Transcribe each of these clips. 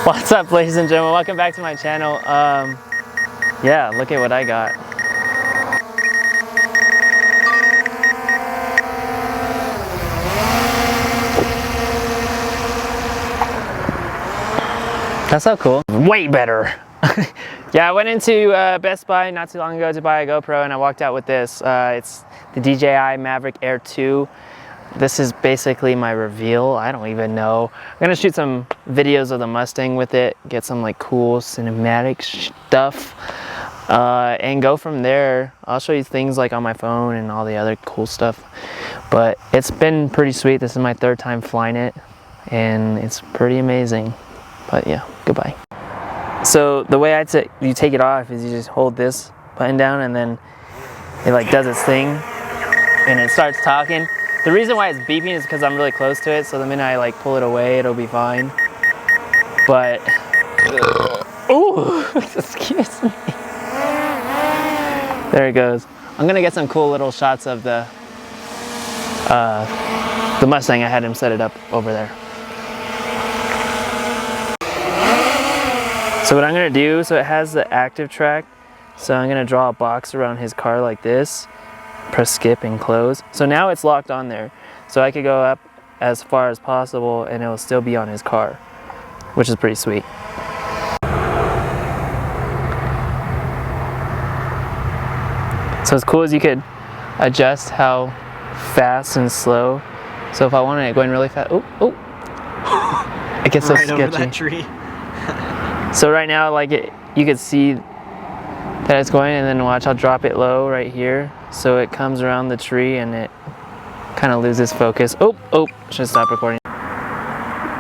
What's up, ladies and gentlemen? Welcome back to my channel. Yeah, look at what I got. That's so cool. Way better. Yeah, I went into Best Buy not too long ago to buy a GoPro, and I walked out with this. It's the DJI Mavic Air 2. This is basically my reveal. I don't even know. I'm gonna shoot some videos of the Mustang with it, get some like cool cinematic stuff, and go from there. I'll show you things like on my phone and all the other cool stuff. But it's been pretty sweet. This is my third time flying it, and it's pretty amazing. But yeah, goodbye. So the way you take it off is you just hold this button down, and then it like does its thing, and it starts talking. The reason why it's beeping is because I'm really close to it, so the minute I like pull it away, it'll be fine. But, ooh, excuse me. There it goes. I'm gonna get some cool little shots of the Mustang. I had him set it up over there. So what I'm gonna do, so it has the active track, so I'm gonna draw a box around his car like this. Press skip and close. So now it's locked on there. So I could go up as far as possible and it will still be on his car, which is pretty sweet. So as cool as you could adjust how fast and slow. So if I wanted it going really fast, oh, it gets so sketchy. Over that tree. So right now, like you could see that it's going, and then watch, I'll drop it low right here. So it comes around the tree and it kind of loses focus. Oh, should stop recording.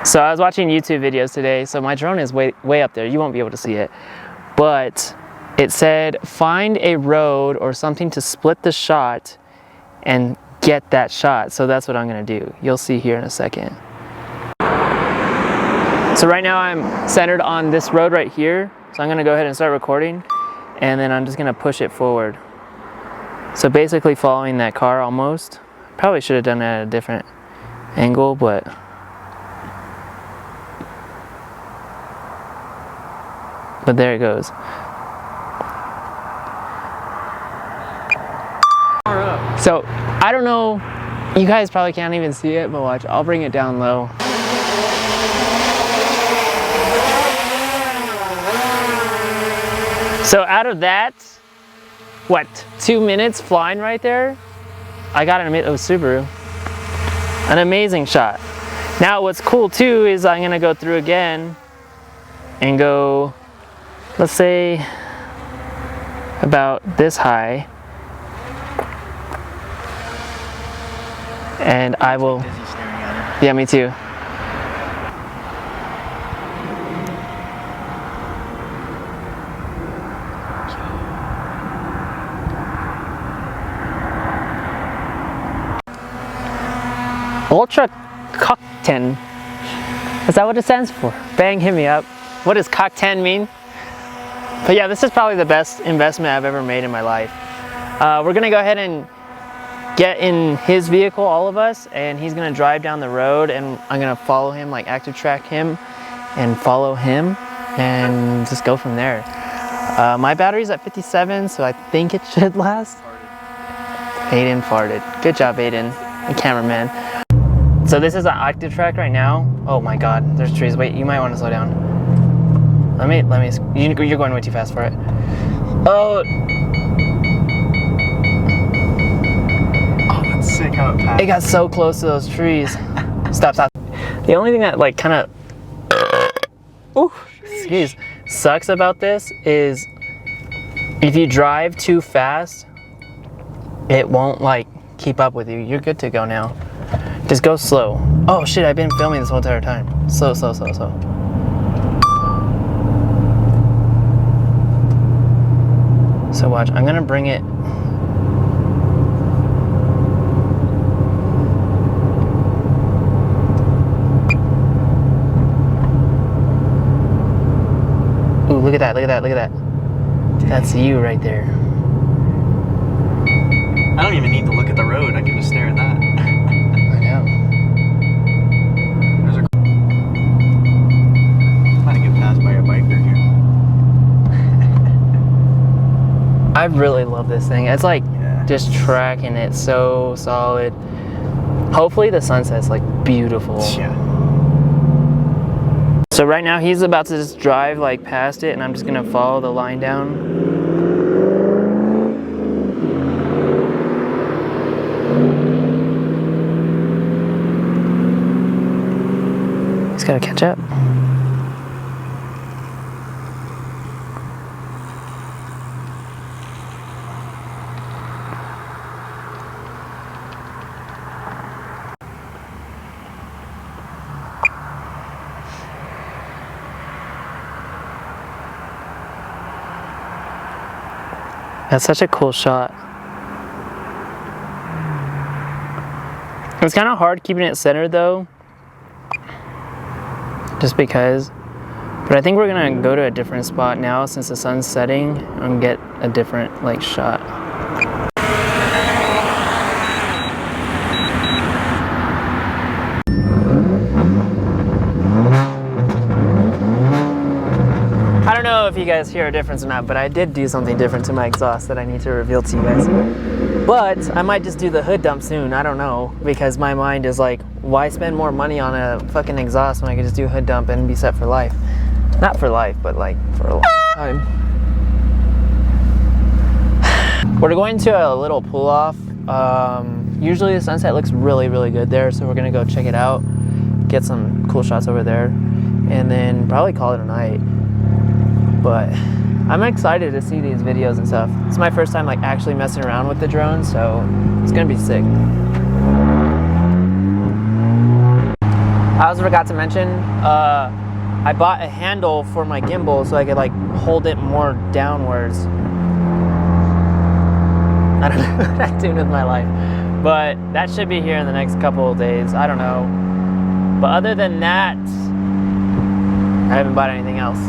So I was watching YouTube videos today. So my drone is way up there. You won't be able to see it. But it said, find a road or something to split the shot and get that shot. So that's what I'm gonna do. You'll see here in a second. So right now I'm centered on this road right here. So I'm gonna go ahead and start recording. And then I'm just gonna push it forward. So basically following that car almost. Probably should have done it at a different angle, but there it goes. So I don't know, you guys probably can't even see it, but watch, I'll bring it down low. So out of that, what, 2 minutes flying right there, I got an amazing shot. Now what's cool too is I'm gonna go through again and go, let's say about this high, and I will, yeah, me too. Ultra Cock 10. Is that what it stands for? Bang, hit me up. What does Cock 10 mean? But yeah, this is probably the best investment I've ever made in my life. We're gonna go ahead and get in his vehicle, all of us, and he's gonna drive down the road, and I'm gonna follow him, like active track him and follow him and just go from there. My battery's at 57, so I think it should last. Aiden farted. Good job, Aiden, the cameraman. So this is an active track right now. Oh my God, there's trees. Wait, you might want to slow down. Let me, you're going way too fast for it. Oh, that's sick how it passed. It got so close to those trees. Stop. The only thing that like kind of, sucks about this is if you drive too fast, it won't like keep up with you. You're good to go now. Just go slow. Oh shit, I've been filming this whole entire time. Slow. So watch, I'm gonna bring it. Ooh, look at that. That's you right there. I don't even need to look at the road, I can just stare at that. I know. There's a... I'm about to get I really love this thing. It's like just tracking it so solid. Hopefully the sunset's like beautiful. Yeah. So right now he's about to just drive like past it, and I'm just gonna follow the line down. He's gotta catch up. That's such a cool shot. It was kind of hard keeping it centered though, just because. But I think we're gonna go to a different spot now since the sun's setting and get a different like shot. I don't know if you guys hear a difference or not, but I did do something different to my exhaust that I need to reveal to you guys. But I might just do the hood dump soon, I don't know, because my mind is like, why spend more money on a fucking exhaust when I could just do a hood dump and be set for life? Not for life, but like for a long time. We're going to a little pull off. Usually the sunset looks really, really good there, so we're gonna go check it out, get some cool shots over there, and then probably call it a night. But I'm excited to see these videos and stuff. It's my first time like actually messing around with the drone, so it's gonna be sick. I also forgot to mention, I bought a handle for my gimbal so I could like hold it more downwards. I don't know what I'm doing with my life, but that should be here in the next couple of days. I don't know. But other than that, I haven't bought anything else.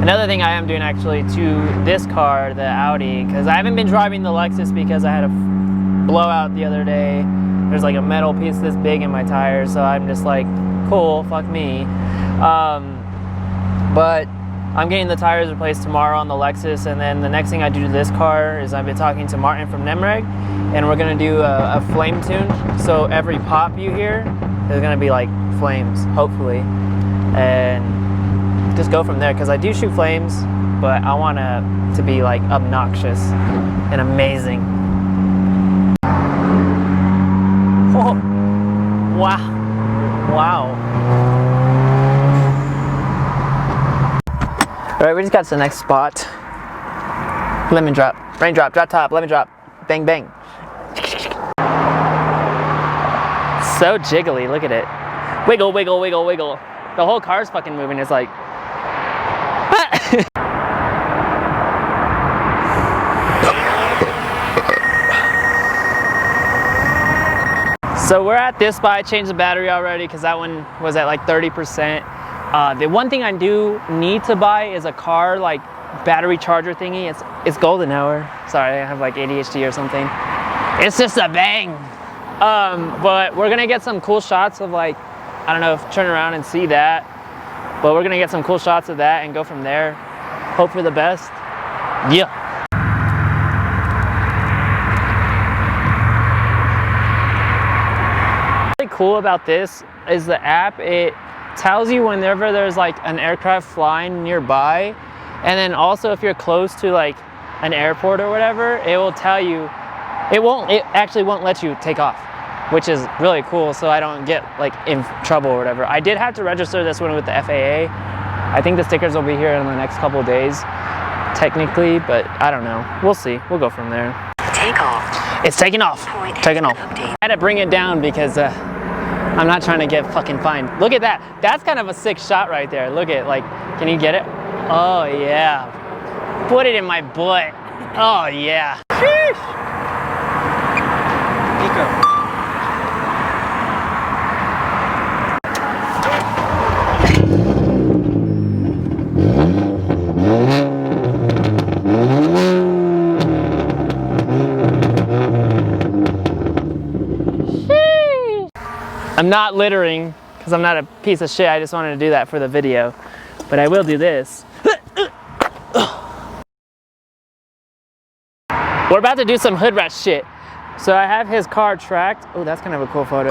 Another thing I am doing actually to this car, the Audi, because I haven't been driving the Lexus because I had a blowout the other day. There's like a metal piece this big in my tire, so I'm just like, cool, fuck me. But I'm getting the tires replaced tomorrow on the Lexus, and then the next thing I do to this car is I've been talking to Martin from Nemreg, and we're gonna do a flame tune. So every pop you hear is gonna be like flames, hopefully. And just go from there, because I do shoot flames, but I want to be like obnoxious and amazing. Oh, wow, wow. All right, we just got to the next spot. Lemon drop, raindrop, drop top, lemon drop, bang bang. So jiggly, look at it. Wiggle, wiggle, wiggle, wiggle. The whole car's fucking moving. It's like. So we're at this spot. I changed the battery already because that one was at like 30%. The one thing I do need to buy is a car like battery charger thingy. It's golden hour. Sorry, I have like ADHD or something. It's just a bang. But we're gonna get some cool shots of like, I don't know if turn around and see that. But we're gonna get some cool shots of that and go from there. Hope for the best. Yeah. What's really cool about this is the app. It tells you whenever there's like an aircraft flying nearby, and then also if you're close to like an airport or whatever, it will tell you. It actually won't let you take off, which is really cool, so I don't get like in trouble or whatever. I did have to register this one with the FAA. I think the stickers will be here in the next couple of days, technically, but I don't know. We'll see. We'll go from there. Take off. It's taking off. Taking off. I had to bring it down because I'm not trying to get fucking fined. Look at that. That's kind of a sick shot right there. Look at, like, can you get it? Oh yeah. Put it in my butt. Oh yeah. Sheesh. Nico. I'm not littering because I'm not a piece of shit. I just wanted to do that for the video, but I will do this. We're about to do some hood rat shit. So I have his car tracked. Oh, that's kind of a cool photo.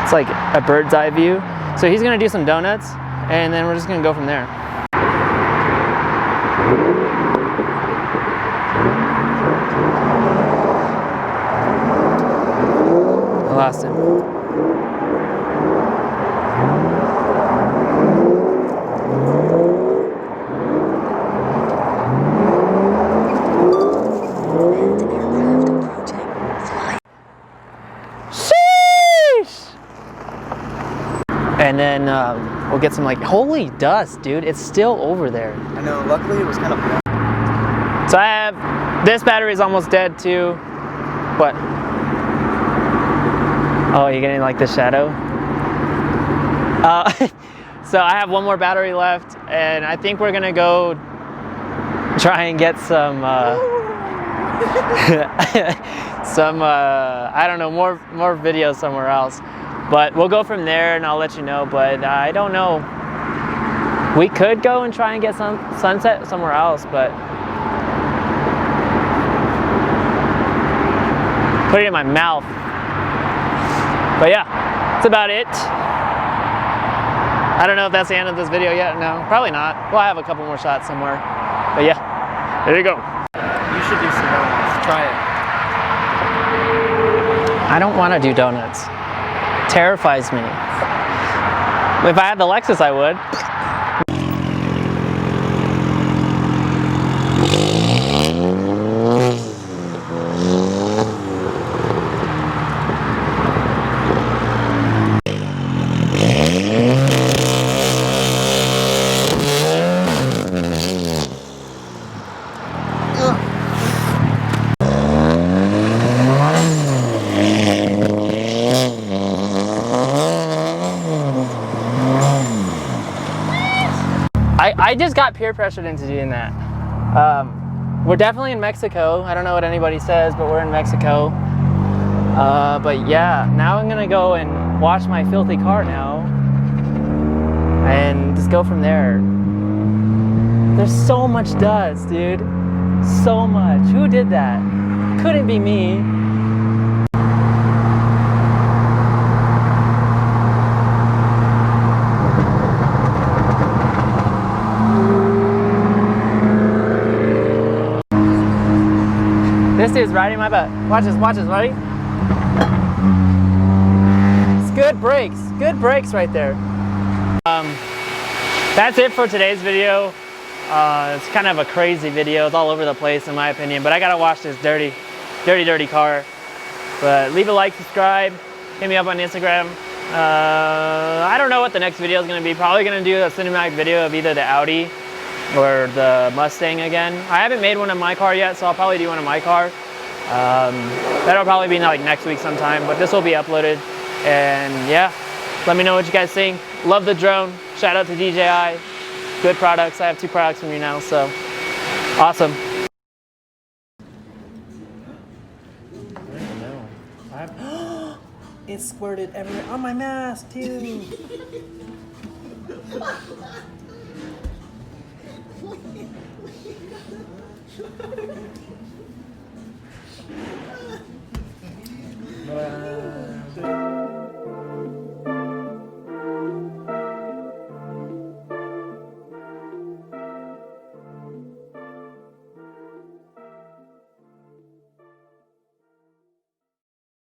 It's like a bird's eye view. So he's gonna do some donuts, and then we're just gonna go from there. I lost him. And then we'll get some holy dust, dude. It's still over there. I know, luckily it was kind of bad. So I have, this battery is almost dead too. What? Oh, you're getting the shadow? So I have one more battery left, and I think we're gonna go try and get some, I don't know, more videos somewhere else. But we'll go from there, and I'll let you know. But I don't know. We could go and try and get some sunset somewhere else, but put it in my mouth. But yeah, that's about it. I don't know if that's the end of this video yet. No, probably not. We'll have a couple more shots somewhere. But yeah, there you go. You should do some donuts. Try it. I don't want to do donuts. Terrifies me. If I had the Lexus, I would. I just got peer pressured into doing that. We're definitely in Mexico. I don't know what anybody says, but we're in Mexico. But yeah, now I'm gonna go and wash my filthy car now and just go from there. There's so much dust, dude. So much. Who did that? Couldn't be me. This dude's riding my butt. Watch this, ready? It's good brakes right there. That's it for today's video. It's kind of a crazy video. It's all over the place in my opinion, but I gotta wash this dirty car. But leave a like, subscribe, hit me up on Instagram. I don't know what the next video is gonna be. Probably gonna do a cinematic video of either the Audi or the Mustang again. I haven't made one of my car yet, so I'll probably do one of my car. That'll probably be next week sometime, but this will be uploaded. And yeah, let me know what you guys think. Love the drone. Shout out to DJI. Good products. I have 2 products from you now, so awesome. It squirted everywhere on my mask too.